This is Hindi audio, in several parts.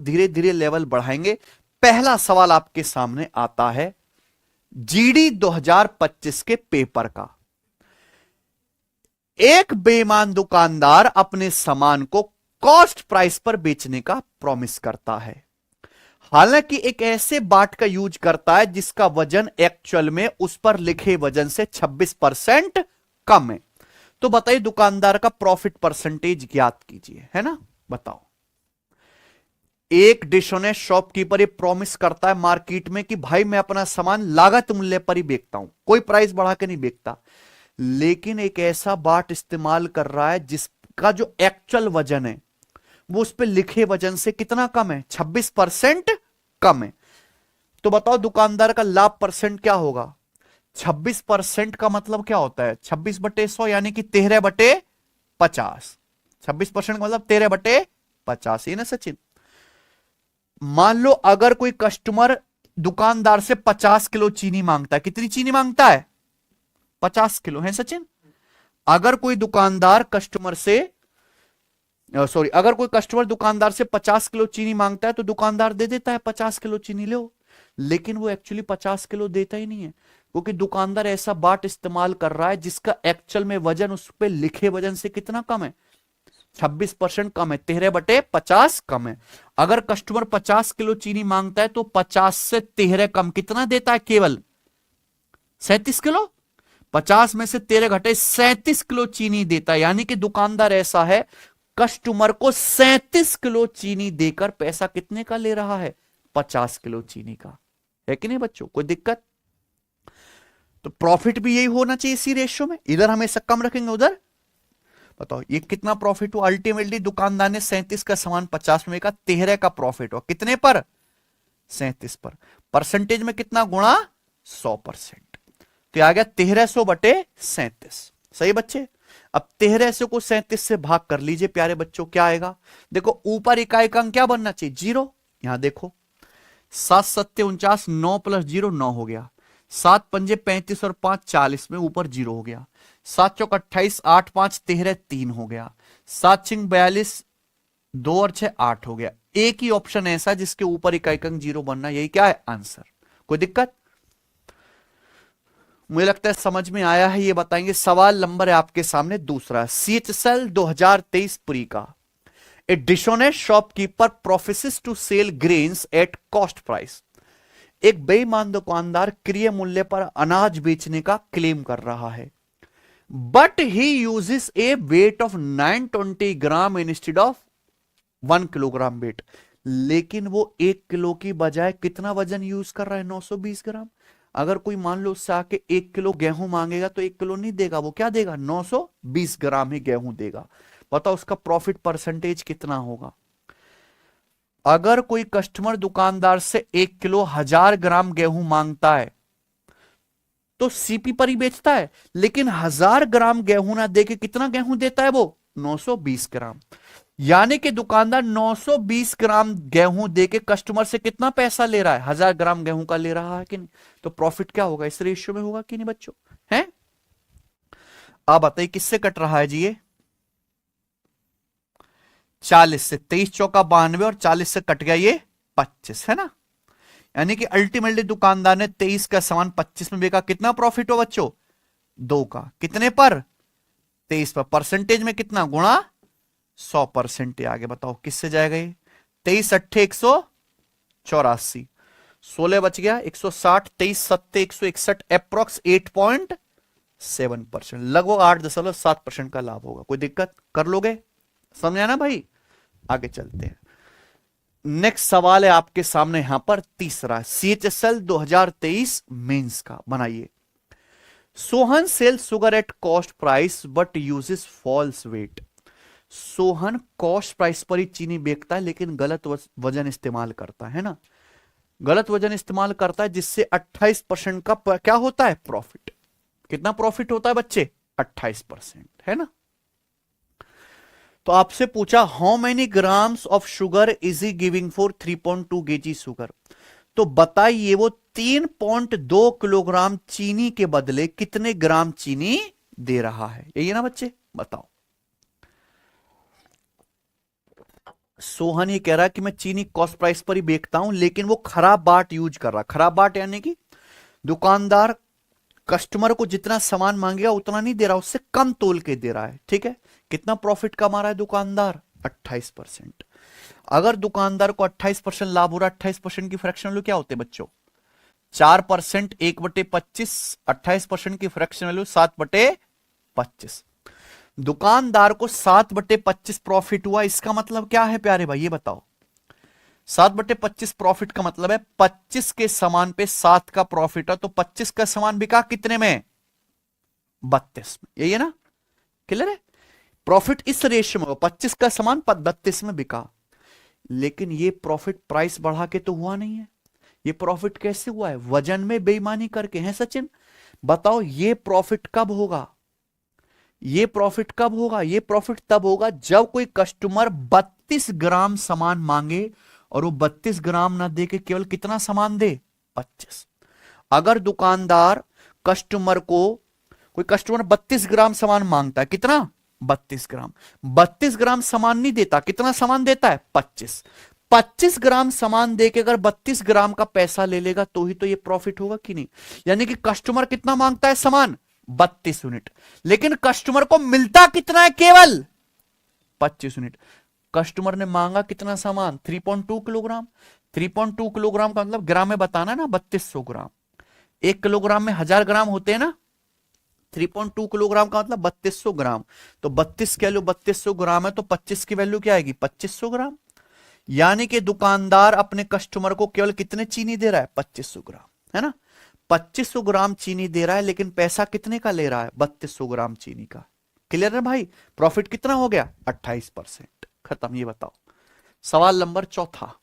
धीरे धीरे लेवल बढ़ाएंगे। पहला सवाल आपके सामने आता है जीडी 2025 के पेपर का। एक बेईमान दुकानदार अपने सामान को कॉस्ट प्राइस पर बेचने का प्रॉमिस करता है, हालांकि एक ऐसे बाट का यूज करता है जिसका वजन एक्चुअल में उस पर लिखे वजन से 26% कम है। तो बताइए दुकानदार का प्रॉफिट परसेंटेज ज्ञात कीजिए, है ना। बताओ। एक डिशोनेस्ट शॉपकीपर ये प्रॉमिस करता है मार्केट में कि भाई मैं अपना सामान लागत मूल्य पर ही बेचता हूं, कोई प्राइस बढ़ा के नहीं बेचता, लेकिन एक ऐसा बाट इस्तेमाल कर रहा है जिसका जो एक्चुअल वजन है वो उस पर लिखे वजन से कितना कम है, 26% कम है। तो बताओ दुकानदार का लाभ परसेंट क्या होगा। 26% का मतलब क्या होता है, 26/100 यानी कि 13/50। 26% का मतलब 13/50 ही ना सचिन। मान लो अगर कोई कस्टमर दुकानदार से 50 किलो चीनी मांगता है, कितनी चीनी मांगता है, 50 किलो है सचिन। अगर कोई दुकानदार कस्टमर से अगर कोई कस्टमर दुकानदार से 50 किलो चीनी मांगता है तो दुकानदार दे देता है 50 किलो चीनी लो, लेकिन वो एक्चुअली 50 किलो देता ही नहीं है, क्योंकि दुकानदार ऐसा बाट इस्तेमाल कर रहा है जिसका एक्चुअल में वजन उस पर लिखे वजन से कितना कम है, 26% कम है, 13/50 कम है। अगर कस्टमर 50 किलो चीनी मांगता है तो 50 से 13 कम कितना देता है, केवल 37 किलो। 50 में से 13 घटे 37 किलो चीनी देता है, यानी कि दुकानदार ऐसा है कस्टमर को 37 किलो चीनी देकर पैसा कितने का ले रहा है, 50 किलो चीनी का, है कि नहीं बच्चों, कोई दिक्कत। तो प्रॉफिट भी यही होना चाहिए इसी रेशियो में, इधर हमेशा कम रखेंगे उधर। बताओ ये कितना प्रॉफिट हुआ, अल्टीमेटली दुकानदार ने 37 का सामान 50 में बेचा, 13 का प्रॉफिट हुआ, कितने पर, 37 पर। परसेंटेज में कितना गुणा, 100%। तो आ गया 1300/37। सही बच्चे। अब 1300 को 37 से भाग कर लीजिए प्यारे बच्चों, क्या आएगा, देखो ऊपर इकाई का अंक क्या बनना चाहिए, 0। यहां देखो 7 7 49, 9 + 0 9 हो गया, 7 पंजे 35 और 5 40 में ऊपर 0 हो गया, 7 चौक 28, 8 5 13 3 हो गया, 7 6 42, 2 और 6 8 हो गया। एक ही ऑप्शन ऐसा जिसके ऊपर इकाई का अंक 0 बनना, यही क्या है आंसर, कोई दिक्कत। मुझे लगता है समझ में आया है, ये बताएंगे। सवाल नंबर है आपके सामने दूसरा, CHSL 2023 प्री का। A dishonest shopkeeper professes to sell grains at cost price. एक बेईमान दुकानदार क्रय मूल्य पर अनाज बेचने का क्लेम कर रहा है, but he uses A weight of 920 gram instead of 1 kilogram weight. लेकिन वो 1 किलो की बजाय कितना वजन यूज कर रहा है, 920 ग्राम। अगर कोई मान लो उससे आके 1 किलो गेहूं मांगेगा तो 1 किलो नहीं देगा, वो क्या देगा, 920 ग्राम ही गेहूं देगा। बताओ उसका प्रॉफिट परसेंटेज कितना होगा। अगर कोई कस्टमर दुकानदार से 1 किलो 1000 ग्राम गेहूं मांगता है तो सीपी पर ही बेचता है, लेकिन 1000 ग्राम गेहूं ना देके कितना गेहूं देता है वो, 920 ग्राम। यानी कि दुकानदार 920 ग्राम गेहूं देके कस्टमर से कितना पैसा ले रहा है, 1000 ग्राम गेहूं का ले रहा है कि नहीं। तो प्रॉफिट क्या होगा, इस रेशियो में होगा कि नहीं बच्चों, हैं। आप बताइए किससे कट रहा है जी ये, 40 से, 23 चौका 92 और 40 से कट गया ये 25, है ना। यानी कि अल्टीमेटली दुकानदार ने 23 का सामान 25 में बेचा, कितना प्रॉफिट हो बच्चों, 2 का, कितने पर, 23 पर। परसेंटेज में कितना, गुणा 100%। आगे बताओ किससे जाएगा ये, 23 अट्ठे 184, 16 बच गया 160, 23 सत्ते 161, अप्रोक्स 8.7%, लगभग 8.7% का लाभ होगा। कोई दिक्कत, कर लोगे, समझा ना भाई। आगे चलते हैं, नेक्स्ट सवाल है आपके सामने यहां पर तीसरा, CHSL 2023 मेंस का। बनाइए, Sohan sell sugar at cost price but uses false weight. Sohan cost price पर ही चीनी बेचता है लेकिन गलत वजन इस्तेमाल करता है ना, गलत वजन इस्तेमाल करता है, जिससे 28% का क्या होता है, प्रॉफिट। कितना प्रॉफिट होता है बच्चे, 28%, है ना। तो आपसे पूछा how many grams of sugar is he giving for 3.2 kg sugar. तो बताइए वो 3.2 किलोग्राम चीनी के बदले कितने ग्राम चीनी दे रहा है, यही है ना बच्चे, बताओ। सोहन ये कह रहा है कि मैं चीनी कॉस्ट प्राइस पर ही बेचता हूं, लेकिन वो खराब बाट यूज कर रहा। खराब बाट यानी कि दुकानदार कस्टमर को जितना सामान मांगेगा उतना नहीं दे रहा, उससे कम तोल के दे रहा है। ठीक है, कितना प्रॉफिट कमा रहा है दुकानदार? 28%। अगर दुकानदार को 28% लाभ हो रहा है, 28% की फ्रैक्शन वैल्यू क्या होते हैं बच्चों? 4%, 1/25, 28% की फ्रैक्शन वैल्यू 7/25। दुकानदार को 7/25 प्रॉफिट हुआ, इसका मतलब क्या है प्यारे भाई, ये बताओ। 7/25 प्रॉफिट का मतलब है 25 के सामान पे 7 का प्रॉफिट है, तो 25 का सामान बिका कितने में? 32 में। यही है ना, क्लियर है? प्रॉफिट इस रेशियो में, 25 का सामान 32 में बिका। लेकिन ये प्रॉफिट प्राइस बढ़ा के तो हुआ नहीं है। ये प्रॉफिट कैसे हुआ है? वजन में बेईमानी करके। हैं सचिन? बताओ ये प्रॉफिट कब होगा? ये प्रॉफिट कब होगा? ये प्रॉफिट तब होगा जब कोई कस्टमर 32 ग्राम सामान मांगे और वो 32 ग्राम ना दे के केवल कितना सामान दे? 25। अगर दुकानदार कस्टमर को, कोई कस्टमर 32 ग्राम सामान मांगता है, कितना? 32 ग्राम। 32 ग्राम सामान नहीं देता, कितना सामान देता है? 25। 25 ग्राम सामान देके अगर 32 ग्राम का पैसा ले लेगा तो ही तो ये प्रॉफिट होगा कि नहीं? यानी कि कस्टमर कितना मांगता है सामान? 32 यूनिट, लेकिन कस्टमर को मिलता कितना है? केवल 25 यूनिट। कस्टमर ने मांगा कितना सामान? 3.2 किलोग्राम। 3.2 किलोग्राम का मतलब ग्राम में बताना ना, 3200 ग्राम। 1 किलोग्राम में 1000 ग्राम होते हैं ना। 3.2 किलोग्राम का मतलब 3200 ग्राम। तो 32 की वैल्यू 3200 ग्राम है, तो 25 की वैल्यू क्या आएगी? 2500 ग्राम। यानी कि दुकानदार अपने कस्टमर को केवल कितने चीनी दे रहा है? 2500 ग्राम, है ना? 2500 ग्राम चीनी दे रहा है, लेकिन पैसा कितने का ले रहा है? 3200 ग्राम चीनी का। क्लियर है भाई? प्रॉफिट कितना हो गया? 28%। खत्म। ये बताओ सवाल नंबर चौथा।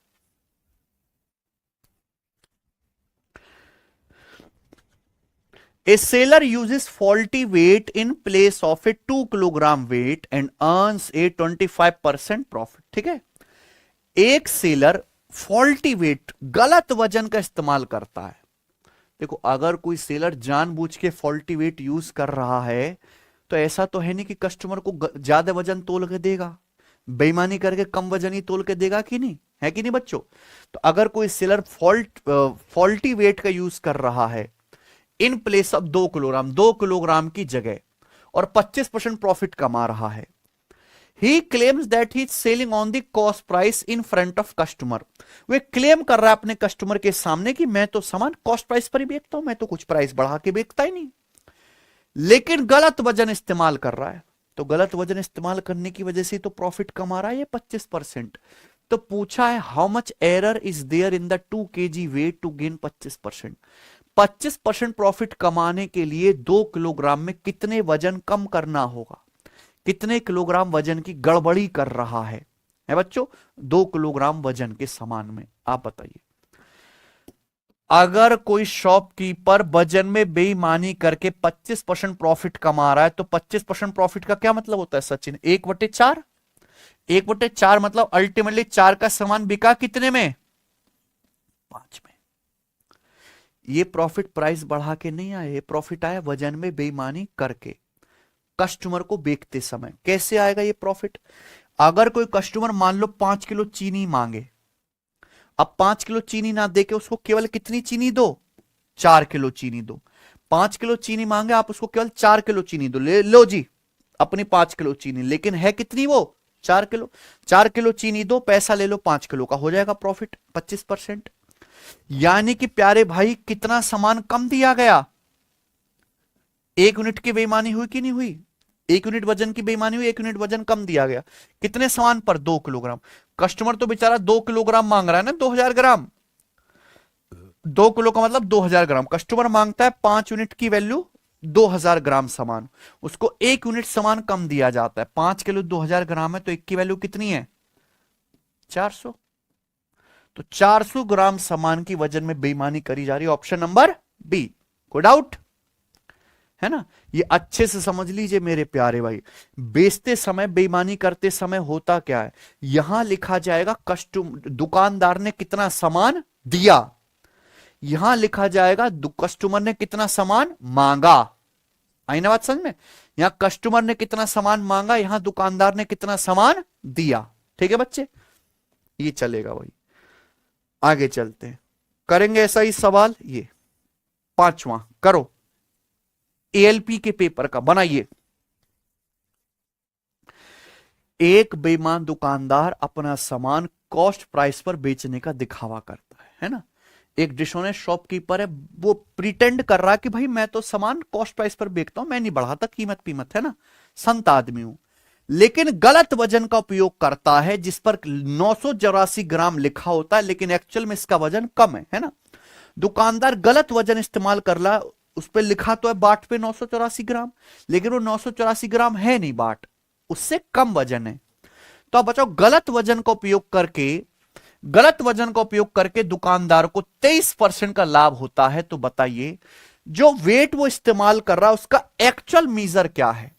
A seller uses faulty weight in place of a 2 kilogram weight and earns a 25% profit। ठीक है, एक सेलर फॉल्टी वेट, गलत वजन का इस्तेमाल करता है। देखो, अगर कोई सेलर जानबूझ के फॉल्टी वेट यूज कर रहा है तो ऐसा तो है नहीं कि कस्टमर को ज्यादा वजन तोल के देगा। बेईमानी करके कम वजन ही तोल के देगा कि नहीं? है कि नहीं बच्चों? तो अगर कोई सेलर फॉल्टी वेट का यूज कर रहा है in place of 2 kilogram, 2 kilogram की जगह, और 25% प्रॉफिट कमा रहा है, ही claims that he selling on the cost price in front of customer. Way claim कर रहा है अपने कस्टमर के सामने कि मैं तो सामान कॉस्ट प्राइस पर ही बेचता हूं, मैं तो कुछ प्राइस बढ़ा के बेचता ही नहीं, लेकिन गलत वजन इस्तेमाल कर रहा है। तो गलत वजन इस्तेमाल करने की वजह से तो प्रॉफिट कमा रहा है ये 25%। तो पूछा है how much error is there in the 2 kg weight to gain 25%। 25% profit कमाने के लिए 2 किलोग्राम में कितने वजन कम करना होगा? कितने किलोग्राम वजन की गड़बड़ी कर रहा है बच्चों? 2 किलोग्राम वजन के सामान में। आप बताइए, अगर कोई शॉपकीपर वजन में बेईमानी करके 25% प्रॉफिट कमा रहा है तो 25% प्रॉफिट का क्या मतलब होता है सचिन? 1/4। 1/4 मतलब अल्टीमेटली 4 का सामान बिका कितने में? 5 में। ये प्रॉफिट प्राइस बढ़ा के नहीं आया, ये प्रॉफिट आया वजन में बेईमानी करके कस्टमर को बेचते समय। कैसे आएगा ये प्रॉफिट? अगर कोई कस्टमर मान लो 5 किलो चीनी मांगे, अब 5 किलो चीनी ना देके उसको केवल कितनी चीनी दो? 4 किलो चीनी दो। 5 किलो चीनी मांगे, आप उसको केवल 4 किलो चीनी दो। ले लो जी अपनी 5 किलो चीनी, लेकिन है कितनी वो? 4 किलो। 4 किलो चीनी दो, पैसा ले लो 5 किलो का, हो जाएगा प्रॉफिट 25%। यानी कि प्यारे भाई कितना सामान कम दिया गया? 1 यूनिट की बेईमानी हुई कि नहीं हुई? 1 यूनिट वजन की बेईमानी हुई, 1 यूनिट वजन कम दिया गया। कितने सामान पर? 2 किलोग्राम। कस्टमर तो बेचारा 2 किलोग्राम मांग रहा है ना, 2000 ग्राम। 2 किलो का मतलब 2000 ग्राम। कस्टमर मांगता है 5 यूनिट की वैल्यू 2000 ग्राम सामान, उसको 1 यूनिट सामान कम दिया जाता है। 5 किलो 2000 ग्राम है तो 1 की वैल्यू कितनी है? 400। तो 400 ग्राम सामान की वजन में बेईमानी करी जा रही है। Option number B. कोई डाउट है ना? ये अच्छे से समझ लीजिए मेरे प्यारे भाई, बेचते समय बेईमानी करते समय होता क्या है, यहां लिखा जाएगा दुकानदार ने कितना सामान दिया, यहां लिखा जाएगा कस्टमर ने कितना सामान मांगा। आई ना बात समझ में? यहां कस्टमर ने कितना सामान मांगा, यहां दुकानदार ने कितना सामान दिया। ठीक है बच्चे? ये चलेगा भाई। आगे चलते हैं, करेंगे ऐसा ही सवाल। ये पांचवा करो, एएलपी के पेपर का बनाइए। एक बेईमान दुकानदार अपना सामान कॉस्ट प्राइस पर बेचने का दिखावा करता है ना। एक डिशोनेस्ट शॉपकीपर है, वो प्रिटेंड कर रहा है कि भाई मैं तो सामान कॉस्ट प्राइस पर बेचता हूं, मैं नहीं बढ़ाता कीमत है ना, संत आदमी हूं। लेकिन गलत वजन का उपयोग करता है, जिस पर 984 ग्राम लिखा होता है, लेकिन एक्चुअल में इसका वजन कम है ना। दुकानदार गलत वजन इस्तेमाल कर रहा है, उस पर लिखा तो है बाट पे 984 ग्राम, लेकिन वो 984 ग्राम है नहीं, बाट उससे कम वजन है। तो अब बचाओ, गलत वजन का उपयोग करके दुकानदार को 23% का लाभ होता है। तो बताइए, जो वेट वो इस्तेमाल कर रहा है उसका एक्चुअल मीजर क्या है?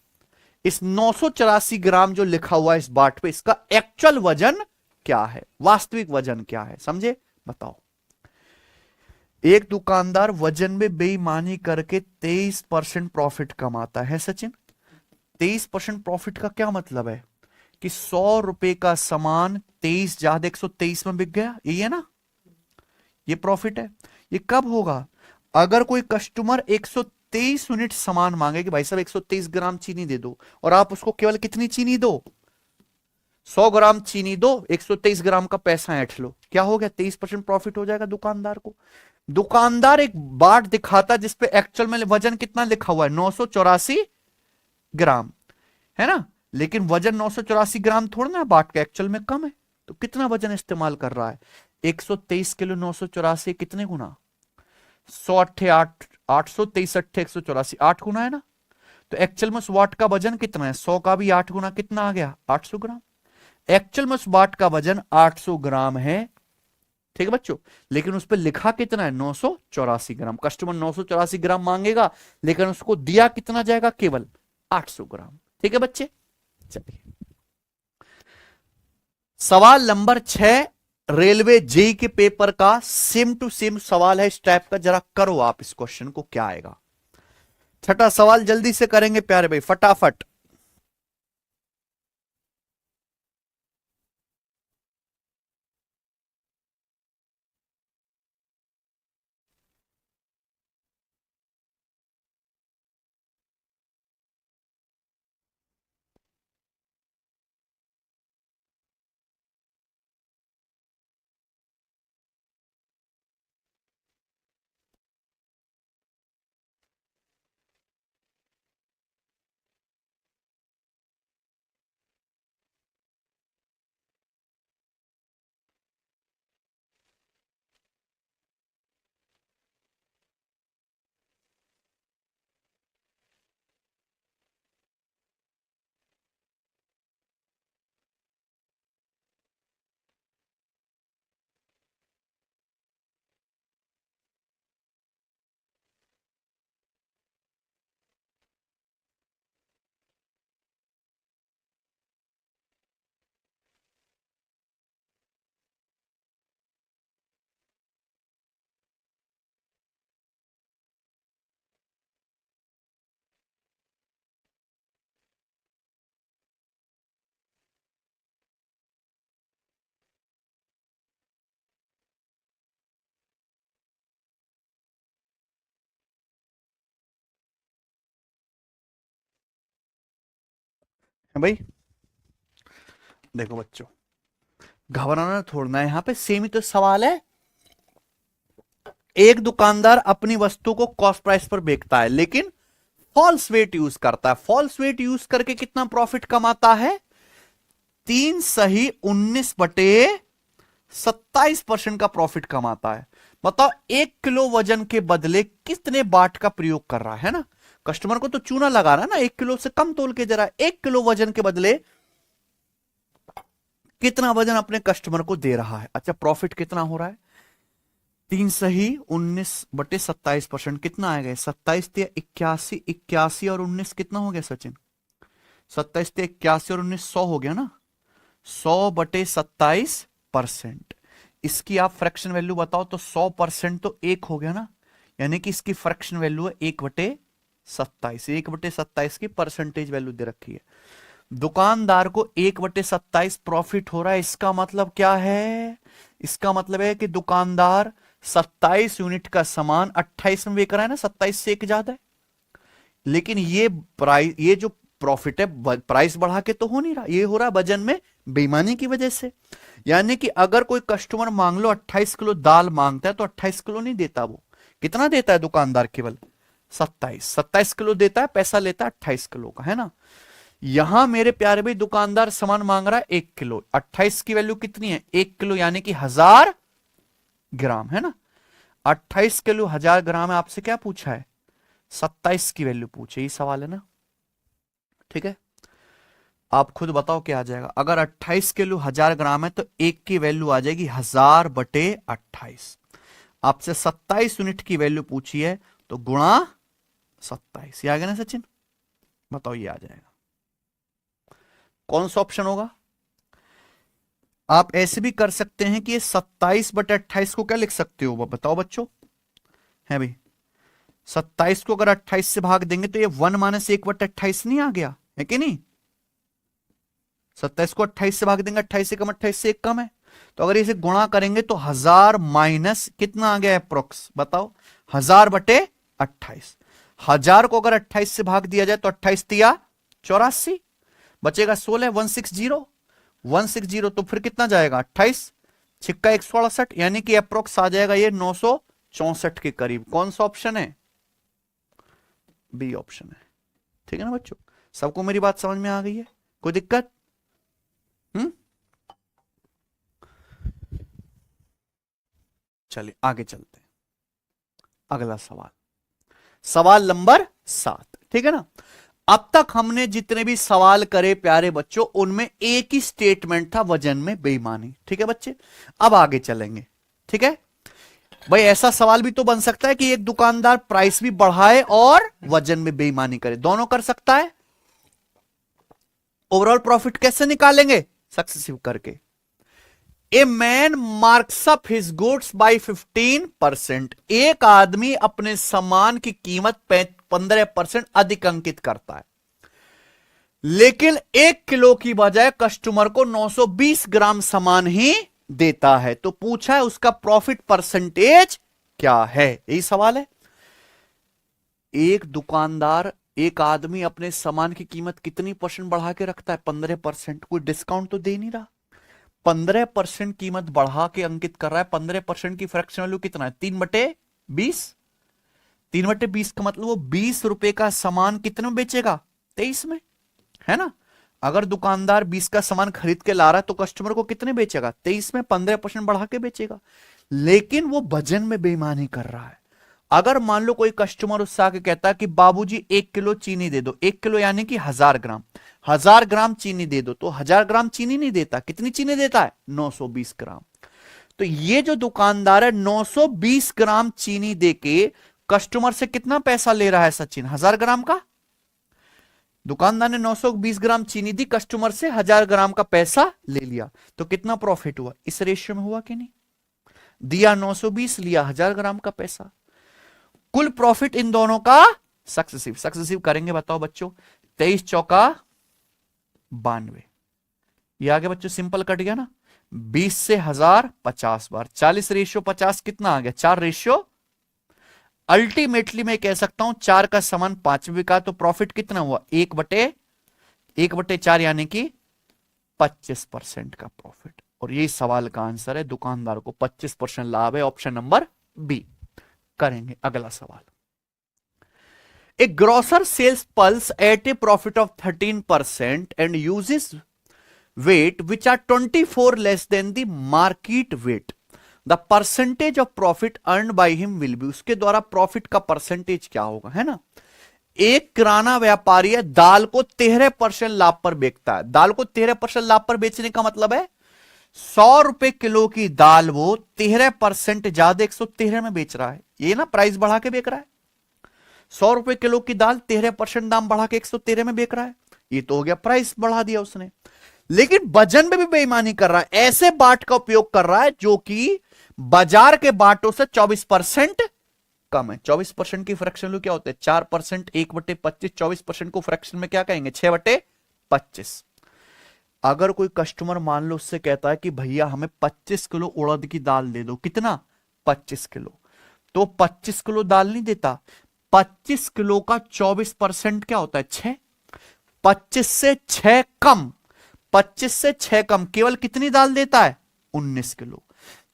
इस 984 ग्राम जो लिखा हुआ है इस बाट पे, इसका एक्चुअल वजन क्या है, वास्तविक वजन क्या है, समझे? बताओ। एक दुकानदार वजन में बेईमानी करके 23% प्रॉफिट कमाता है सचिन। 23% प्रॉफिट का क्या मतलब है कि 100 रुपए का सामान 23 ज्यादा 123 में बिक गया, यही है ना, ये प्रॉफिट है। ये कब होगा? अगर कोई कस्टमर 123 यूनिट सामान मांगे कि भाई साहब 123 ग्राम चीनी दे दो, और आप उसको केवल कितनी चीनी दो, 100 ग्राम चीनी दो, 123 ग्राम का पैसा ऐंठ लो, क्या हो गया? 23% प्रॉफिट हो जाएगा दुकानदार को। दुकानदार एक बाट दिखाता जिसपे एक्चुअल में वजन कितना लिखा हुआ है, 984 ग्राम, है ना, लेकिन वजन 984 ग्राम थोड़ा ना, बाट का एक्चुअल में कम है। तो कितना वजन इस्तेमाल कर रहा है? 123 किलो 984 कितने गुना? 100 अट्ठे 823 अट्ठे 184, 8 गुना है ना। तो एक्चुअल में उस वाट का वजन कितना है? 100 का भी 8 गुना कितना आ गया? 800 ग्राम। एक्चुअल में उस वाट का वजन 800 ग्राम है, ठीक है बच्चों, लेकिन उस पर लिखा कितना है? 984 ग्राम। कस्टमर 984 ग्राम मांगेगा, लेकिन उसको दिया कितना जाएगा? केवल 800 ग्राम। ठीक है बच्चे, चलिए सवाल नंबर 6, रेलवे जेई के पेपर का सेम टू सेम सवाल है इस टाइप का, जरा करो आप इस क्वेश्चन को, क्या आएगा। छठा सवाल जल्दी से करेंगे प्यारे भाई, फटाफट। है भाई, देखो बच्चों, घबराना थोड़ना है, यहां पे सेम ही तो सवाल है। एक दुकानदार अपनी वस्तु को कॉस्ट प्राइस पर बेचता है, लेकिन फॉल्स वेट यूज करता है। फॉल्स वेट यूज करके कितना प्रॉफिट कमाता है? 3 सही 19 बटे 27% का प्रॉफिट कमाता है। बताओ, 1 किलो वजन के बदले कितने बाट का प्रयोग कर रहा है ना। कस्टमर को तो चूना लगा रहा है ना, 1 किलो से कम तोल के जरा, 1 किलो वजन के बदले कितना वजन अपने कस्टमर को दे रहा है। अच्छा, प्रॉफिट कितना हो रहा है? 3 सही 19 बटे 27%, कितना आएगा? 27 ते 81, 81 और 19 कितना हो गया सचिन? 27 ते 81 और 19 100 हो गया ना। 100 बटे 27%, इसकी आप फ्रैक्शन वैल्यू बताओ तो 100% तो 1 हो गया ना, यानी कि इसकी फ्रैक्शन वैल्यू है 1 बटे 27। 1 बटे 27 की परसेंटेज वैल्यू दे रखी है। दुकानदार को 1/27 प्रॉफिट हो रहा है। इसका मतलब क्या है? इसका मतलब है कि दुकानदार 27 यूनिट का सामान 28 में बेच रहा है ना, 27 से एक ज्यादा है। लेकिन ये जो प्रॉफिट है प्राइस बढ़ा के तो हो नहीं रहा, ये हो रहा वजन में बेईमानी की वजह से। यानी कि अगर कोई कस्टमर मांग लो 28 किलो दाल मांगता है तो 28 किलो नहीं देता, वो कितना देता है दुकानदार? केवल 27 किलो देता है, पैसा लेता है 28 किलो का, है ना। यहां मेरे प्यारे भाई दुकानदार सामान मांग रहा है 1 किलो, 28 की वैल्यू कितनी है? 1 किलो यानी कि 1000 ग्राम, है ना। 28 किलो 1000 ग्राम है। आपसे क्या पूछा है? 27 की वैल्यू पूछे, ये सवाल है ना। ठीक है, आप खुद बताओ क्या आ जाएगा। अगर 28 किलो 1000 ग्राम है तो 1 की वैल्यू आ जाएगी 1000/28। आपसे 27 यूनिट की वैल्यू पूछी है तो गुणा 27, ये आ गया ना सचिन? बताओ ये आ जाएगा। कौन सा ऑप्शन होगा? आप ऐसे भी कर सकते हैं कि ये 27/28 को क्या लिख सकते हो, बताओ बच्चों, है भाई। 27 को अगर 28 से भाग देंगे तो ये 1 - 1/28 नहीं आ गया है कि नहीं? 27 को 28 से भाग देंगे, 28 से कम, 28 से एक कम है। तो अगर इसे गुणा करेंगे तो 1000 माइनस कितना आ गया अप्रोक्स, बताओ? 1000/28। 1000 को अगर 28 से भाग दिया जाए तो 28 दिया 84, बचेगा 16, 160 तो फिर कितना जाएगा? 28 छिक्का 168, यानी कि अप्रोक्स आ जाएगा ये 964 के करीब। कौन सा ऑप्शन है? बी ऑप्शन है। ठीक है ना बच्चों, सबको मेरी बात समझ में आ गई है? कोई दिक्कत? चलिए आगे चलते हैं। अगला सवाल, सवाल नंबर 7। ठीक है ना। अब तक हमने जितने भी सवाल करे प्यारे बच्चों, उनमें एक ही स्टेटमेंट था, वजन में बेईमानी। ठीक है बच्चे, अब आगे चलेंगे। ठीक है भाई, ऐसा सवाल भी तो बन सकता है कि एक दुकानदार प्राइस भी बढ़ाए और वजन में बेईमानी करे, दोनों कर सकता है। ओवरऑल प्रॉफिट कैसे निकालेंगे? सक्सेसिव करके। A man marks up his goods by 15%। एक आदमी अपने सामान की कीमत 15% अधिक अंकित करता है, लेकिन 1 किलो की बजाय कस्टमर को 920 ग्राम सामान ही देता है। तो पूछा है उसका प्रॉफिट परसेंटेज क्या है, यही सवाल है। एक आदमी अपने सामान की कीमत कितनी परसेंट बढ़ा के रखता है? 15%। कोई डिस्काउंट तो दे नहीं रहा। 15% कीमत बढ़ा के अंकित कर रहा है। 15% की फ्रैक्शन वैल्यू कितना है? 3/20। 3/20 का मतलब वो 20 रुपए का सामान कितने में बेचेगा? 23 में, है ना। अगर दुकानदार 20 का सामान खरीद के ला रहा है तो कस्टमर को कितने बेचेगा? 23 में, 15% बढ़ा के बेचेगा। लेकिन वो वजन में बेईमानी कर रहा है। अगर मान लो कोई कस्टमर उससे आके कहता है कि बाबूजी 1 किलो चीनी दे दो, 1 किलो यानी कि 1000 ग्राम, 1000 ग्राम चीनी दे दो, तो 1000 ग्राम चीनी नहीं देता। कितनी चीनी देता है? 920 ग्राम। तो ये जो दुकानदार है 920 ग्राम चीनी देके कस्टमर से कितना पैसा ले रहा है सचिन? 1000 ग्राम का। दुकानदार ने 920 ग्राम चीनी दी, कस्टमर से 1000 ग्राम का पैसा ले लिया, तो कितना प्रॉफिट हुआ? इस रेशियो में हुआ कि नहीं? दिया 920, लिया 1000 ग्राम का पैसा। कुल प्रॉफिट इन दोनों का सक्सेसिव करेंगे, बताओ बच्चों। 23 चौका 92, ये आगे बच्चों सिंपल कट गया ना। 20 से 1000 50 बार, 40/50 कितना आ गया? 4। अल्टीमेटली मैं कह सकता हूं 4 का सामान 5 बिका, तो प्रॉफिट कितना हुआ? 1/4 यानी कि 25% का प्रॉफिट। और यही सवाल का आंसर है, दुकानदार को 25% लाभ है। ऑप्शन नंबर बी करेंगे। अगला सवाल, a grocer sells pulses at a profit of 13% and uses weight which are 24 less than the market weight, the percentage of profit earn by him will be. उसके द्वारा प्रॉफिट का परसेंटेज क्या होगा, है ना। एक किराना व्यापारी है, दाल को 13% लाभ पर बेचता है। दाल को 13% लाभ पर बेचने का मतलब है 100 रुपए किलो की दाल वो 13% ज्यादा 113 में बेच रहा है। ये ना प्राइस बढ़ा के बेच रहा है। 100 रुपए किलो की दाल 13% दाम बढ़ा के 113 में बेच रहा है। ये तो हो गया प्राइस बढ़ा दिया उसने। लेकिन वजन में भी बेईमानी कर रहा है। ऐसे बाट का उपयोग कर रहा है जो कि बाजार के बाटों से 24% कम है। 24% की फ्रैक्शन वैल्यू क्या होते हैं? 4%, 1/25, 24% को फ्रैक्शन में क्या कहेंगे? 6/24। 25। अगर कोई कस्टमर मान लो उससे कहता है कि भैया हमें 25 किलो उड़द की दाल दे दो, कितना? 25 किलो। तो 25 किलो दाल नहीं देता, 25 किलो का 24% क्या होता है? 6। 25 से 6 कम, 25 से 6 कम केवल कितनी दाल देता है? 19 किलो।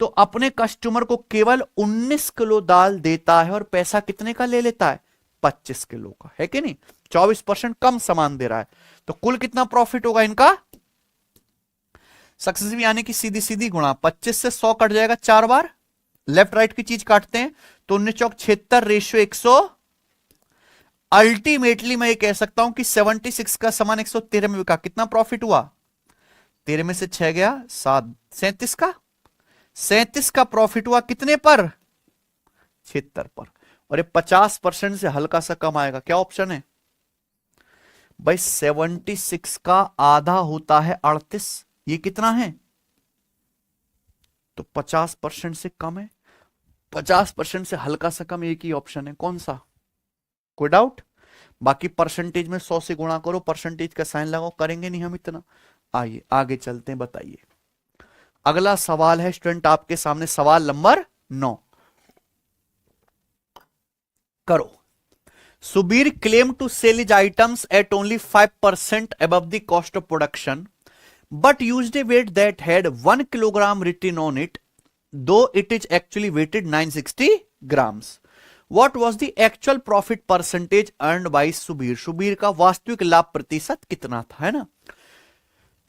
तो अपने कस्टमर को केवल 19 किलो दाल देता है और पैसा कितने का ले लेता है? 25 किलो का, है कि नहीं? 24% कम सामान दे रहा है, तो कुल कितना प्रॉफिट होगा इनका? सक्सेसिव यानी कि सीधी सीधी गुणा, 25 से 100 कट जाएगा 4 बार, लेफ्ट राइट की चीज काटते हैं तो 19 चौक 76 रेशियो 100। अल्टीमेटली मैं ये कह सकता हूं कि 76 का सामान 113 में बिका, कितना प्रॉफिट हुआ? 13 में से 6 गया 7, 37 का, 37 का प्रॉफिट हुआ कितने पर? 76 पर। और ये 50% से हल्का सा कम आएगा, क्या ऑप्शन है भाई? 76 का आधा होता है 38, ये कितना है? तो 50% से कम है, 50% से हल्का सा कम, एक ही ऑप्शन है, कौन सा? कोई डाउट? बाकी परसेंटेज में 100 से गुणा करो, परसेंटेज का साइन लगाओ, करेंगे नहीं हम इतना। आइए आगे चलते हैं, बताइए। अगला सवाल है स्टूडेंट आपके सामने, सवाल नंबर 9 करो। Subir claim to sell his items at only 5% above the cost of production, but used a weight that had 1 kilogram written on it, though it is actually weighted 960 grams. What was the actual profit percentage earned by Subir? Subir का वास्तविक लाभ प्रतिशत कितना था, है ना?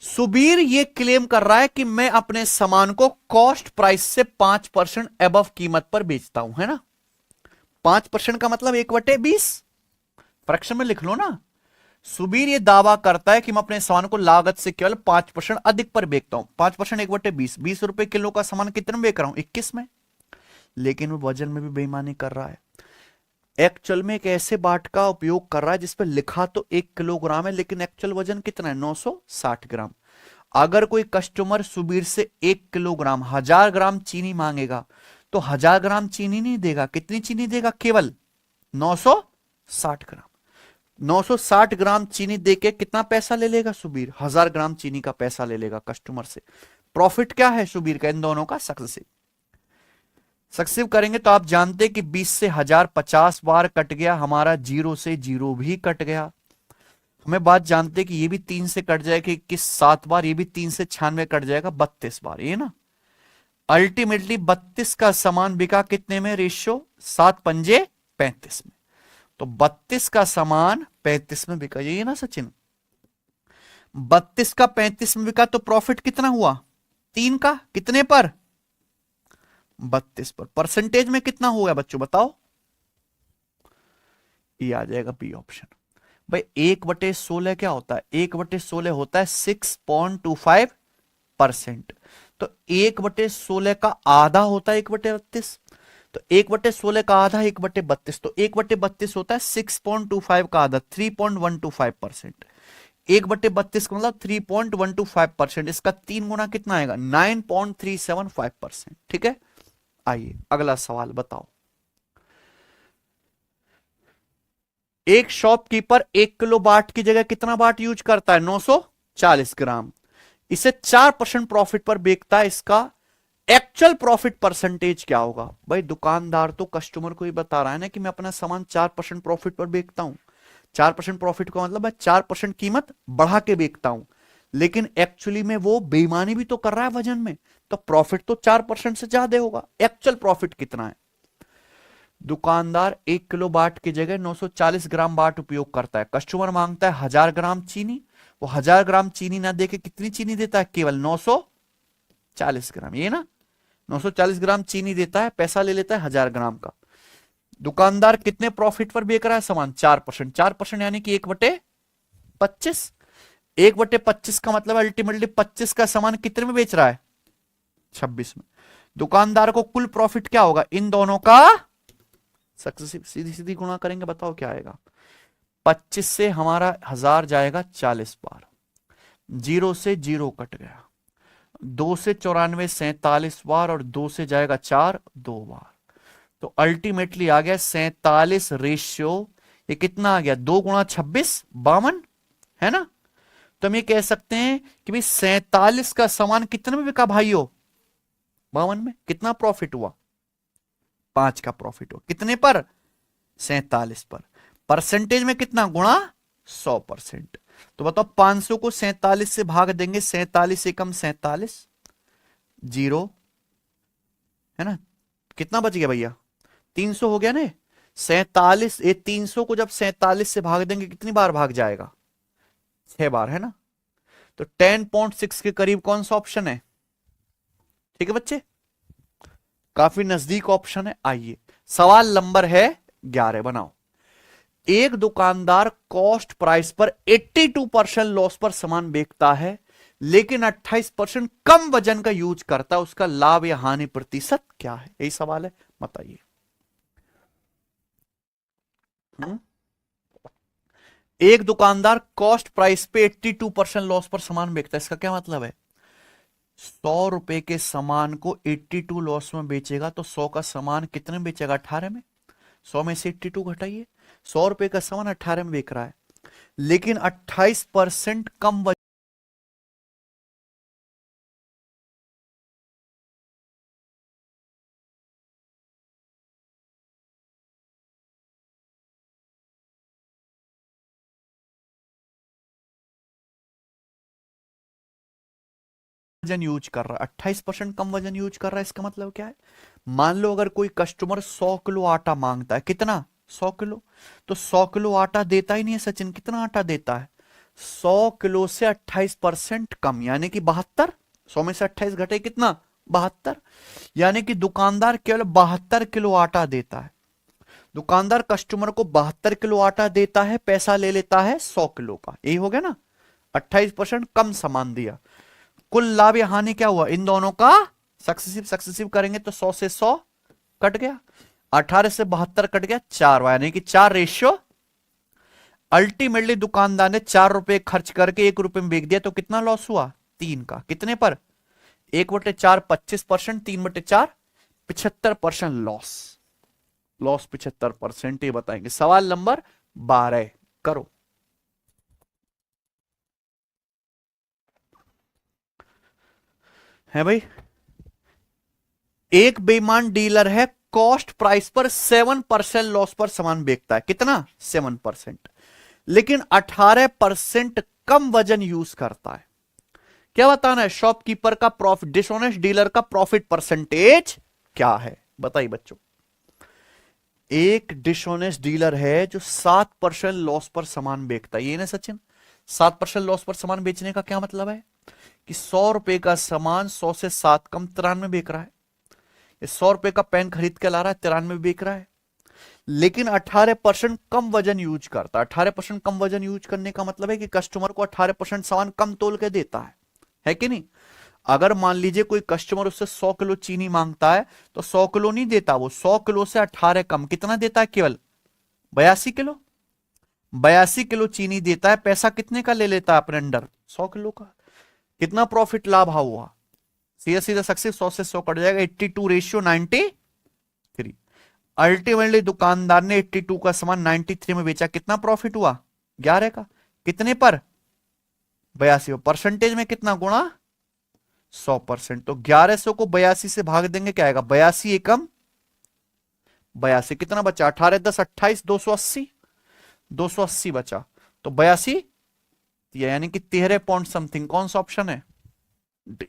सुबीर ये क्लेम कर रहा है कि मैं अपने सामान को कॉस्ट प्राइस से 5% अबव कीमत पर बेचता हूं, है ना? 5% का मतलब 1/20, फ्रैक्शन में लिख लो ना। सुबीर ये दावा करता है कि मैं अपने सामान को लागत से केवल 5% अधिक पर बेचता हूं। 5% 1/20, 20 रुपए किलो का सामान कितने में बेच रहा हूं? 21 में। लेकिन वो वजन में भी बेईमानी कर रहा है। एक्चुअल में एक ऐसे बाट का उपयोग कर रहा है जिसपे लिखा तो 1 किलोग्राम है, लेकिन एक्चुअल वजन कितना है? 960 ग्राम। अगर कोई कस्टमर सुबीर से 1 किलोग्राम 1000 ग्राम चीनी मांगेगा तो 1000 ग्राम चीनी नहीं देगा, कितनी चीनी देगा? केवल 960 ग्राम। 960 ग्राम चीनी देके कितना पैसा ले लेगा सुबीर? 1000 ग्राम चीनी का पैसा ले लेगा कस्टमर से। प्रॉफिट क्या है सुबीर का? इन दोनों का सक्सेसिव करेंगे तो आप जानते हैं कि 20 से 1000 50 बार कट गया, हमारा 0 से 0 भी कट गया। हमें बात जानते हैं कि ये भी 3 से कट जाएगा, 21 7 बार, ये भी 3 से 96 कट जाएगा 32 बार, ये ना। अल्टीमेटली 32 का सामान बिका कितने में? रेशियो 7 पंजे 35 में। तो 32 का सामान 35 में बिका, ये ना सचिन? 32 का 35 में बिका तो प्रॉफिट कितना हुआ? 3 का, कितने पर? 32 पर। परसेंटेज में कितना हो गया बच्चों बताओ? ये आ जाएगा बी ऑप्शन। भाई 1/16 क्या होता है? 1/16 होता है 6.25%। तो 1/16 का आधा होता है 1/32, तो 1/16 का आधा 1/32, तो 1/32 होता है 6.25 का आधा 3.125%। 1/32 का मतलब 3.125%, इसका 3 गुना कितना आएगा? 9.375%। ठीक है, आइए अगला सवाल बताओ। एक शॉपकीपर 1 किलो बाट की जगह कितना बाट यूज करता है? 940 ग्राम। इसे 4% प्रॉफिट पर बेचता है, इसका एक्चुअल प्रॉफिट परसेंटेज क्या होगा? भाई दुकानदार तो कस्टमर को ही बता रहा है ना कि मैं अपना सामान 4% प्रॉफिट पर बेचता हूं। 4% प्रॉफिट का मतलब मैं 4% कीमत बढ़ा के बेचता हूं, लेकिन एक्चुअली में वो बेईमानी भी तो कर रहा है वजन में, तो प्रॉफिट तो 4% से ज्यादा होगा। एक्चुअल प्रॉफिट कितना है? दुकानदार 1 किलो बाट की जगह 940 ग्राम बाट उपयोग करता है। कस्टमर मांगता है 1000 ग्राम चीनी, वो 1000 ग्राम चीनी ना देके कितनी चीनी देता है? केवल 940 ग्राम, ये ना 940 ग्राम चीनी देता है, पैसा ले लेता है 1000 ग्राम का। दुकानदार कितने प्रॉफिट पर बेच रहा है सामान? 4%। 4% यानी कि 1/25। 1/25 का मतलब अल्टीमेटली 25 का सामान कितने में बेच रहा है? 26 में। दुकानदार को कुल प्रॉफिट क्या होगा इन दोनों का? सक्सेसिव सीधी सीधी गुणा करेंगे, बताओ क्या आएगा? 25 से हमारा 1000 जाएगा 40 बार, 0 से 0 कट गया, 2 से 94 47 बार, और 2 से जाएगा 4 2 बार, तो अल्टीमेटली आ गया 47 रेशियो। ये कितना आ गया? 2 गुणा 26 52, है ना? तो हम ये कह सकते हैं कि भाई 47 का सामान कितने में बिका भाइयों? 52 में। कितना प्रॉफिट हुआ? 5 का प्रॉफिट हुआ। कितने पर? 47 पर। परसेंटेज में कितना? गुणा 100%। तो बताओ 500 को 47 से भाग देंगे, 47 एकम 47, जीरो, है ना? कितना बच गया भैया? 300 हो गया ना? 47, ये 300 को जब 47 से भाग देंगे कितनी बार भाग जाएगा? 6 बार, है ना? तो 10.6 के करीब कौन सा ऑप्शन है? ठीक है बच्चे, काफी नजदीक ऑप्शन है। आइए सवाल नंबर है 11, बनाओ। एक दुकानदार कॉस्ट प्राइस पर 82% लॉस पर सामान बेचता है, लेकिन 28% कम वजन का यूज करता है। उसका लाभ या हानि प्रतिशत क्या है? यही सवाल है, बताइए। एक दुकानदार कॉस्ट प्राइस पे 82% लॉस पर सामान बेचता है, इसका क्या मतलब है? 100 रुपए के सामान को 82 लॉस में बेचेगा, तो 100 का सामान कितने में बेचेगा? 18 में। 100 में से 82 घटाइए, 100 रुपए का सामान 18 में बेच रहा है, लेकिन 28% कम वजन यूज कर रहा है। 28% कम वजन यूज कर रहा है, इसका मतलब क्या है? मान लो अगर कोई कस्टमर 100 किलो आटा मांगता है, कितना? 100 किलो। तो 100 किलो आटा देता ही नहीं है सचिन, कितना आटा देता है? 100 किलो से 28% कम, यानी कि 72। 100 में से 28 घटे कितना? 72। यानी कि दुकानदार केवल 72 किलो आटा देता है। दुकानदार कस्टमर को 72 किलो आटा देता है, पैसा ले लेता है 100 किलो का। यही हो गया ना? 28% कम सामान दिया। कुल लाभ या हानि क्या हुआ? इन दोनों का सक्सेसिव करेंगे तो 100 से 100 कट गया, 18 से 72 कट गया, 4, यानी कि 4 रेशियो। अल्टीमेटली दुकानदार ने 4 रुपए खर्च करके 1 रुपए में बेच दिया, तो कितना लॉस हुआ? 3 का। कितने पर? 1/4 25%, 3/4 75% लॉस। लॉस 75%, ये बताएंगे। सवाल नंबर 12 करो। है भाई, एक बेईमान डीलर है, कॉस्ट प्राइस पर 7% लॉस पर सामान बेचता है। कितना? 7%। लेकिन 18% कम वजन यूज करता है। क्या बताना है? शॉपकीपर का प्रॉफिट, डिसऑनेस्ट डीलर का प्रॉफिट परसेंटेज क्या है? बताइए बच्चों। एक डिसऑनेस्ट डीलर है जो 7% लॉस पर सामान बेचता है, ये ना सचिन? 7% लॉस पर सामान बेचने का क्या मतलब है? कि 100 रुपए का सामान 100 से 7 कम 93 में बेच रहा है। 100 रुपए का पेन खरीद के ला रहा है, 93 में बेच रहा है, लेकिन 18% कम वजन यूज करता है। 18% कम वजन यूज करने का मतलब है कि कस्टमर को 18% सामान कम तोल के देता है कि नहीं? अगर मान लीजिए कोई कस्टमर उससे 100 किलो चीनी मांगता है, तो 100 किलो नहीं देता, वो 100 किलो से 18 कम कितना देता है? केवल 82 किलो। 82 किलो चीनी देता है, पैसा कितने का ले लेता है अपने अंडर? 100 किलो का। कितना प्रॉफिट लाभ हुआ? सीधा सीधा सक्सेस, 100 से 100 कट जाएगा, 82/93। अल्टीमेटली दुकानदार ने 82 का सामान 93 में बेचा, कितना प्रॉफिट हुआ? 11 का। कितने पर? 82। परसेंटेज में कितना? गुणा 100%। तो 1100 को 82 से भाग देंगे, क्या आएगा? 82 एकम 82। कितना बचा? 18 10 28, 280। 280 बचा, तो 82, यानी कि 13 पॉइंट समथिंग। कौन सा ऑप्शन है? डी।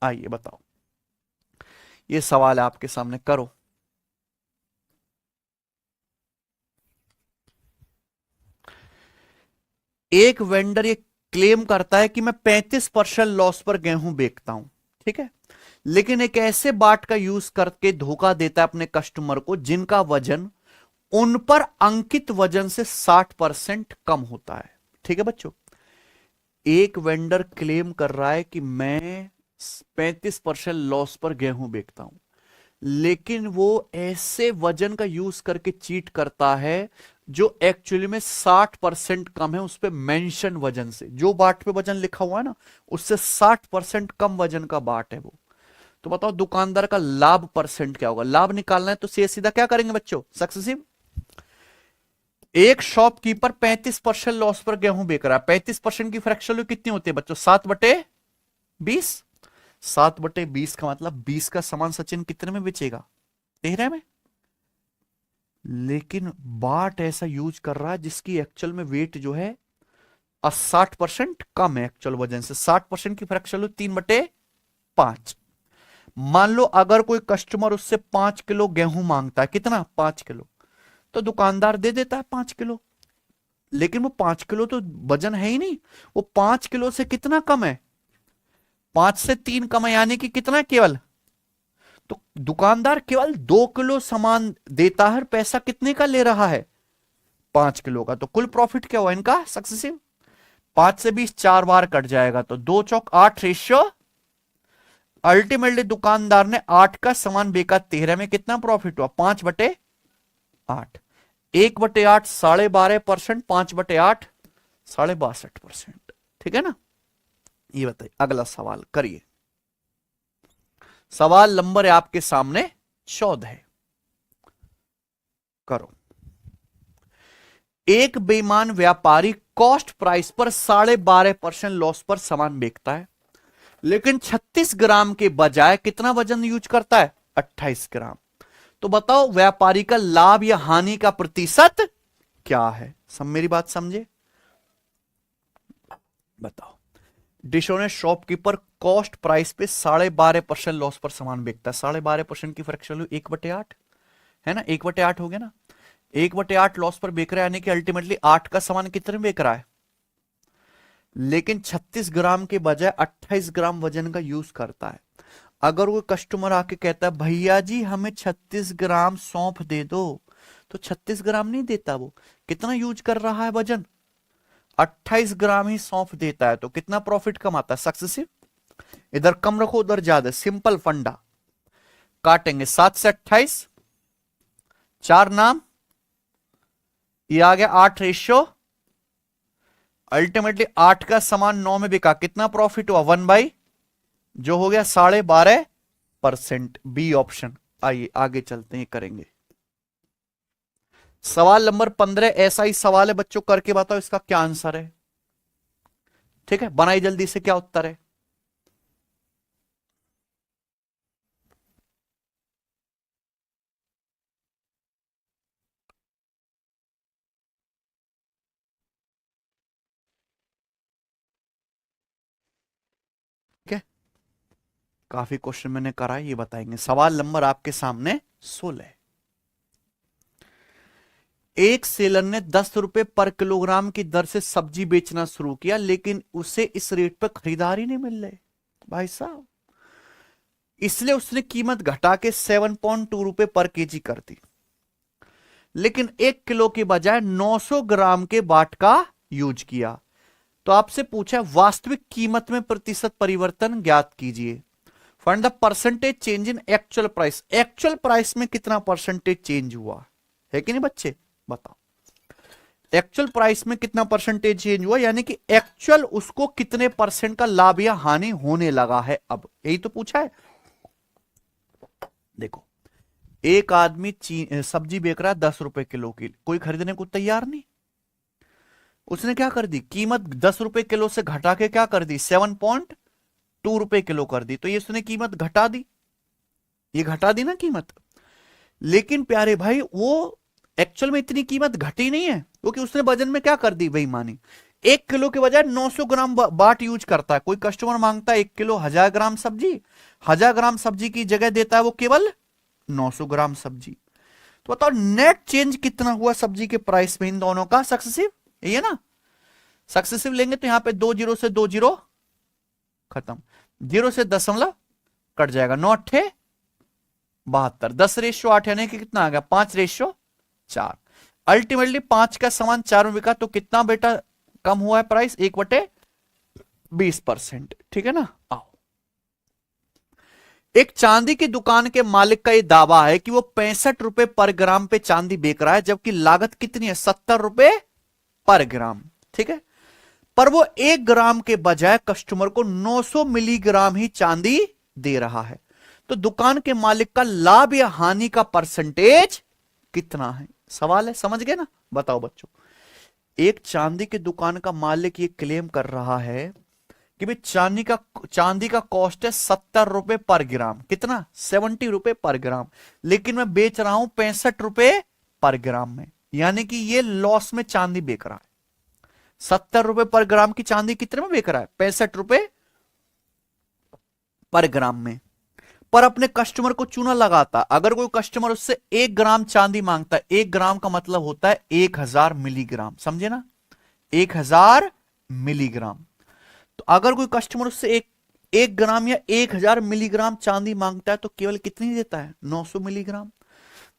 आइए बताओ, ये सवाल है आपके सामने, करो। एक वेंडर ये क्लेम करता है कि मैं 35% लॉस पर गेहूं बेचता हूं, ठीक है, लेकिन एक ऐसे बाट का यूज करके धोखा देता है अपने कस्टमर को जिनका वजन उन पर अंकित वजन से 60% कम होता है। ठीक है बच्चों, एक वेंडर क्लेम कर रहा है कि मैं 35% लॉस पर गेहूं बेचता हूं, लेकिन वो ऐसे वजन का यूज करके चीट करता है जो एक्चुअली में 60% कम है उस पे मेंशन वजन से। जो बाट पे वजन लिखा हुआ है ना, उससे 60% कम वजन का बाट है वो। तो बताओ दुकानदार का लाभ परसेंट क्या होगा? लाभ निकालना है तो सीधा सीधा क्या करेंगे बच्चों? सक्सेसिव। एक शॉपकीपर 35% लॉस पर गेहूं बेच रहा है। 35% की फ्रैक्शन वैल्यू कितनी होती है बच्चों? 7/20। 7/20 का मतलब 20 का सामान सचिन कितने में बेचेगा? 13 में। लेकिन बाट ऐसा यूज कर रहा है जिसकी एक्चुअल में वेट जो है 60% कम है एक्चुअल वजन से। 60% की फ्रैक्शन वैल्यू 3/5। मान लो अगर कोई कस्टमर उससे 5 किलो गेहूं मांगता है, कितना? 5 किलो, तो दुकानदार दे देता है 5 किलो। लेकिन वो 5 किलो तो वजन है ही नहीं, वो 5 किलो से कितना कम है? 5 से 3 कम है, यानी कि कितना केवल? तो दुकानदार केवल 2 किलो सामान देता है, पैसा कितने का ले रहा है? 5 किलो का। तो कुल प्रॉफिट क्या हुआ इनका? सक्सेसिव। 5 से 20 4 बार कट जाएगा, तो 2 चौक 8 रेशियो। अल्टीमेटली दुकानदार ने 8 का सामान बेचा 13 में, कितना प्रॉफिट हुआ? 5/8। 1/8 12.5%, 5/8 62.5%। ठीक है ना? ये बताइए, अगला सवाल करिए। सवाल नंबर है आपके सामने 14। करो। एक बेईमान व्यापारी कॉस्ट प्राइस पर 12.5% लॉस पर सामान बेचता है, लेकिन 36 ग्राम के बजाय कितना वजन यूज करता है? 28 ग्राम। तो बताओ व्यापारी का लाभ या हानि का प्रतिशत क्या है? सब मेरी बात समझे? बताओ। डिशोनेस्ट शॉपकीपर कॉस्ट प्राइस पे 12.5% लॉस पर सामान बेचता है। 12.5% की फ्रैक्शन वैल्यू 1/8 है ना? 1/8 हो गया ना? 1/8 लॉस पर बेच रहा है, यानी कि अल्टीमेटली 8 का सामान कितने में बेच रहा है? लेकिन 36 ग्राम के बजाय 28 ग्राम वजन का यूज करता है। अगर वो कस्टमर आके कहता है भैया जी हमें 36 ग्राम सौंफ दे दो, तो 36 ग्राम नहीं देता, वो कितना यूज कर रहा है वजन? 28 ग्राम ही सौंफ देता है। तो कितना प्रॉफिट कमाता है? सक्सेसिव। इधर कम रखो उधर ज्यादा, सिंपल फंडा। काटेंगे 7 से 28, 4 नाम, ये आ गया 8 रेशियो। अल्टीमेटली 8 का सामान 9 में बिका, कितना प्रॉफिट हुआ? 1/, जो हो गया 12.5%। B option. आइए आगे चलते हैं, करेंगे। सवाल नंबर 15 ऐसा ही सवाल है बच्चों, करके बताओ इसका क्या आंसर है। ठीक है, बनाई जल्दी से, क्या उत्तर है? ठीक है, काफी क्वेश्चन मैंने करा है, ये बताएंगे। सवाल नंबर आपके सामने 16। एक सेलर ने 10 रुपए पर किलोग्राम की दर से सब्जी बेचना शुरू किया, लेकिन उसे इस रेट पर खरीदार ही नहीं मिल रहे भाई साहब, इसलिए उसने कीमत घटा के 7.2 रुपए पर केजी कर दी, लेकिन 1 किलो के बजाय 900 ग्राम के बाट का यूज किया। तो आपसे पूछा वास्तविक कीमत में प्रतिशत परिवर्तन ज्ञात कीजिए। Find the percentage change in actual price. Actual price में कितना परसेंटेज चेंज हुआ है कि नहीं बच्चे? बताओ। एक्चुअल प्राइस में कितना परसेंटेज चेंज हुआ, यानी कि एक्चुअल उसको कितने परसेंट का लाभ या हानि होने लगा है, अब यही तो पूछा है। देखो, एक आदमी सब्जी बेच रहा है 10 रुपए किलो की, कोई खरीदने को तैयार नहीं। उसने क्या कर दी, कीमत 10 रुपए किलो से घटा के क्या कर दी, 7.2 रुपए किलो कर दी। तो ये उसने कीमत घटा दी, ये घटा दी ना कीमत। लेकिन प्यारे भाई वो एक्चुअल में इतनी कीमत घटी नहीं है, क्योंकि उसने वजन में क्या कर दी बेईमानी, 1 किलो के बजाय 900 ग्राम बाट यूज करता है। कोई कस्टमर मांगता है 1 किलो 1000 ग्राम सब्जी, 1000 ग्राम सब्जी की जगह देता है वो केवल 900 ग्राम सब्जी। तो बताओ नेट चेंज कितना हुआ सब्जी के प्राइस में इन दोनों का? सक्सेसिव, ये ना? सक्सेसिव लेंगे तो यहां पे 2 जीरो से 2 जीरो खत्म, 0 से दशमलव कट जाएगा, 9 8 72, 10/8 यानी कि कितना आ गया, 5/4। अल्टीमेटली 5 का सामान 4 में बिका, तो कितना बेटा कम हुआ है प्राइस? 1/20%। ठीक है ना? आओ, एक चांदी की दुकान के मालिक का यह दावा है कि वो 65 रुपए पर ग्राम पे चांदी बेच रहा है, जबकि लागत कितनी है, 70 रुपए पर ग्राम। ठीक है, पर वो 1 ग्राम के बजाय कस्टमर को 900 मिलीग्राम ही चांदी दे रहा है। तो दुकान के मालिक का लाभ या हानि का परसेंटेज कितना है? सवाल है, समझ गए ना? बताओ बच्चों, एक चांदी की दुकान का मालिक ये क्लेम कर रहा है कि भाई चांदी का कॉस्ट है 70 रुपए पर ग्राम। कितना? 70 रुपए पर ग्राम। लेकिन मैं बेच रहा हूं 65 रुपए पर ग्राम में, यानी कि ये लॉस में चांदी बेच रहा है। 70 रुपए पर ग्राम की चांदी कितने में बेच रहा है? 65 रुपए पर ग्राम में। पर अपने कस्टमर को चूना लगाता। अगर कोई कस्टमर उससे 1 ग्राम चांदी मांगता है, 1 ग्राम का मतलब होता है 1000 मिलीग्राम, समझे ना? 1000 मिलीग्राम। तो अगर कोई कस्टमर उससे एक ग्राम या 1000 मिलीग्राम चांदी मांगता है तो केवल कितनी देता है? 900 मिलीग्राम।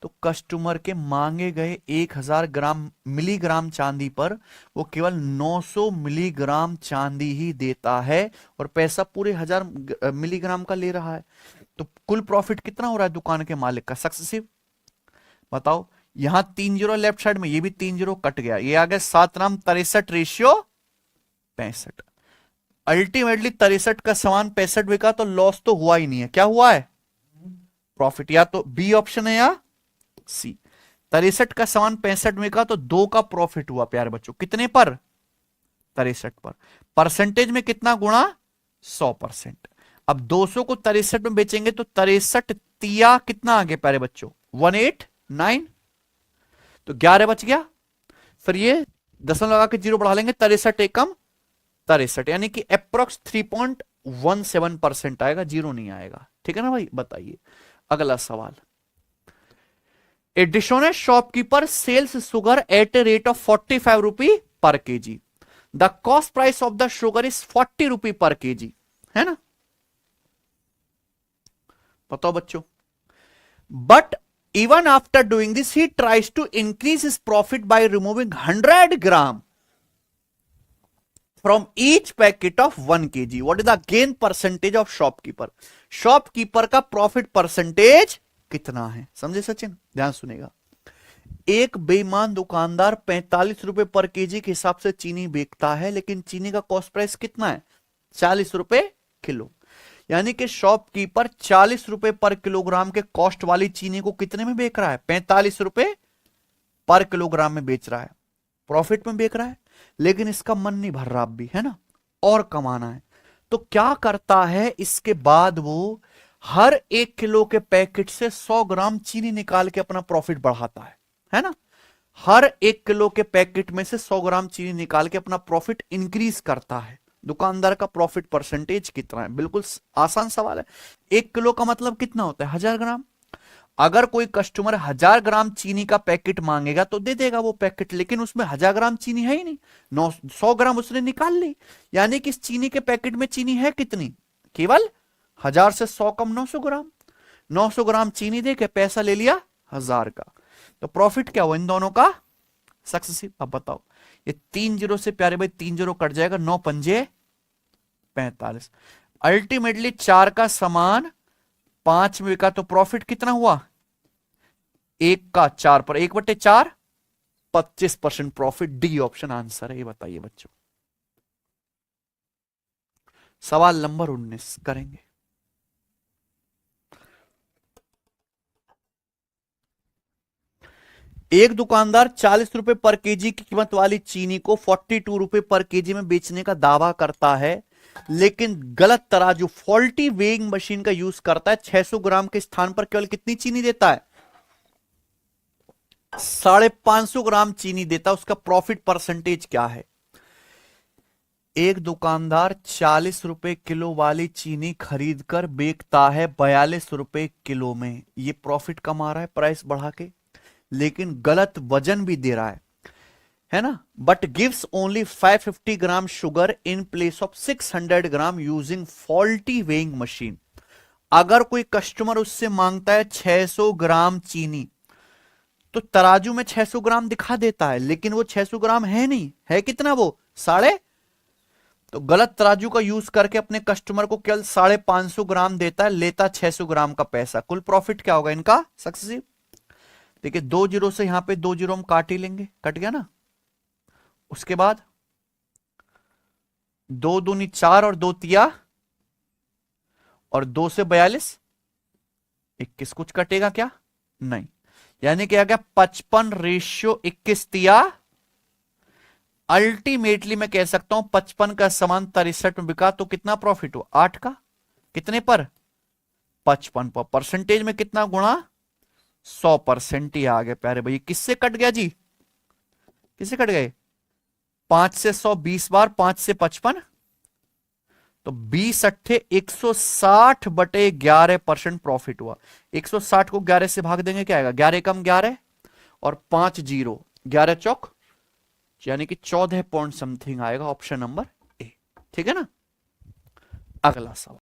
तो कस्टमर के मांगे गए 1000 मिलीग्राम चांदी पर वो केवल 900 मिलीग्राम चांदी ही देता है और पैसा पूरे 1000 मिलीग्राम का ले रहा है। तो कुल प्रॉफिट कितना हो रहा है दुकान के मालिक का? सक्सेसिव। बताओ, यहां 3 जीरो लेफ्ट साइड में, ये भी 3 जीरो कट गया, ये आ गया 7 नाम 63 रेशियो 65। अल्टीमेटली 63 का सामान 65 बिका तो लॉस तो हुआ ही नहीं है। क्या हुआ है? प्रॉफिट। या तो बी ऑप्शन है या सी। 63 का सामान 65 बिका तो 2 का प्रॉफिट हुआ प्यारे बच्चों। कितने पर? 63 पर। परसेंटेज में कितना गुणा? 100%। अब 200 को 63 में बेचेंगे तो 63 तिया कितना आ गया प्यारे बच्चों? 189। तो 11 बच गया। फिर ये दशमलव लगा के जीरो बढ़ा लेंगे, 63 एकम 63, यानी कि अप्रोक्स 3.17% आएगा, जीरो नहीं आएगा। ठीक है ना भाई? बताइए अगला सवाल। A dishonest shopkeeper sells sugar at a rate of 45 rupee per KG. The cost price of the sugar is 40 rupee per KG, है ना? बताओ बच्चों। But even after doing this he tries to increase his profit by removing 100 gram from each packet of 1 kg. What is the gain percentage of shopkeeper? Shopkeeper का प्रॉफिट परसेंटेज कितना है? समझे सचिन? ध्यान सुनेगा। एक बेईमान दुकानदार 45 रुपए पर केजी के हिसाब से चीनी बेचता है, लेकिन चीनी का कॉस्ट प्राइस कितना है? 40 रुपए किलो। यानी कि शॉपकीपर 40 रुपए पर किलोग्राम के कॉस्ट वाली चीनी को कितने में बेच रहा है? 45 रुपए पर किलोग्राम में बेच रहा है, प्रॉफिट में बेच रहा है। लेकिन इसका मन नहीं भर रहा अब भी, है ना? और कमाना है। तो क्या करता है? इसके बाद वो हर 1 किलो के पैकेट से 100 ग्राम चीनी निकाल के अपना प्रॉफिट बढ़ाता है ना? हर 1 किलो के पैकेट में से 100 ग्राम चीनी निकाल के अपना प्रॉफिट इंक्रीज करता है। दुकानदार का प्रॉफिट परसेंटेज कितना है? बिल्कुल आसान सवाल है। 1 किलो का मतलब कितना होता है? 1000 ग्राम। अगर कोई कस्टमर 1000 ग्राम चीनी का पैकेट मांगेगा तो दे देगा वो पैकेट, लेकिन उसमें 1000 ग्राम चीनी है ही नहीं, 100 ग्राम उसने निकाल ली। यानी कि इस चीनी के पैकेट में चीनी है कितनी? केवल 1000 से 100 कम 900 ग्राम। 900 ग्राम चीनी दे के पैसा ले लिया 1000 का। तो प्रॉफिट क्या हुआ इन दोनों का? सक्सेसिव। अब बताओ, ये 3 जीरो से प्यारे भाई 3 जीरो कट जाएगा, 9 पंजे 45। अल्टीमेटली 4 का सामान 5 में बिका तो प्रॉफिट कितना हुआ? 1 का 4 पर 1/4, 25% प्रॉफिट। डी ऑप्शन आंसर है। ये बताइए बच्चों। सवाल नंबर 19 करेंगे। एक दुकानदार 40 रुपए पर केजी की कीमत वाली चीनी को 42 रुपए पर केजी में बेचने का दावा करता है, लेकिन गलत तराजू फॉल्टी वेइंग मशीन का यूज करता है। 600 ग्राम के स्थान पर केवल कितनी चीनी देता है? 550 ग्राम चीनी देता है। उसका प्रॉफिट परसेंटेज क्या है? एक दुकानदार 40 रुपए किलो वाली चीनी खरीदकर बेचता है 42 रुपए किलो में। ये प्रॉफिट कमा रहा है प्राइस बढ़ा के, लेकिन गलत वजन भी दे रहा है ना? But gives only 550 gram sugar in place of 600 gram using faulty weighing machine. अगर कोई कस्टमर उससे मांगता है 600 ग्राम चीनी, तो तराजू में 600 ग्राम दिखा देता है, लेकिन वो 600 ग्राम है नहीं, है कितना? वो 5.5। तो गलत तराजू का यूज करके अपने कस्टमर को केवल 550 ग्राम देता है, लेता 600 ग्राम का पैसा। कुल प्रॉफिट क्या होगा इनका? सक्सेसिव। देखिए 2 जीरो से यहां पे 2 जीरो हम काट ही लेंगे, कट गया ना? उसके बाद 2 दूनी 4 और 2 तिया और 2 से 42, 21, कुछ कटेगा क्या? नहीं। यानी कि आ गया 55/21 दिया। अल्टीमेटली मैं कह सकता हूं 55 का सामान 63 में बिका तो कितना प्रॉफिट हुआ, 8 का, कितने पर, 55 पर। परसेंटेज में कितना गुणा, 100% ही आ गया प्यारे भैया। किससे कट गया जी, किससे कट गए, 5 से 100 20 बार, 5 से 55 तो 20 अट्ठे 160/11% प्रॉफिट हुआ। 160 को 11 से भाग देंगे क्या आएगा, 11 कम 11 और 5 जीरो, 11 चौक यानी कि 14 पॉइंट समथिंग आएगा। ऑप्शन नंबर ए, ठीक है ना। अगला सवाल,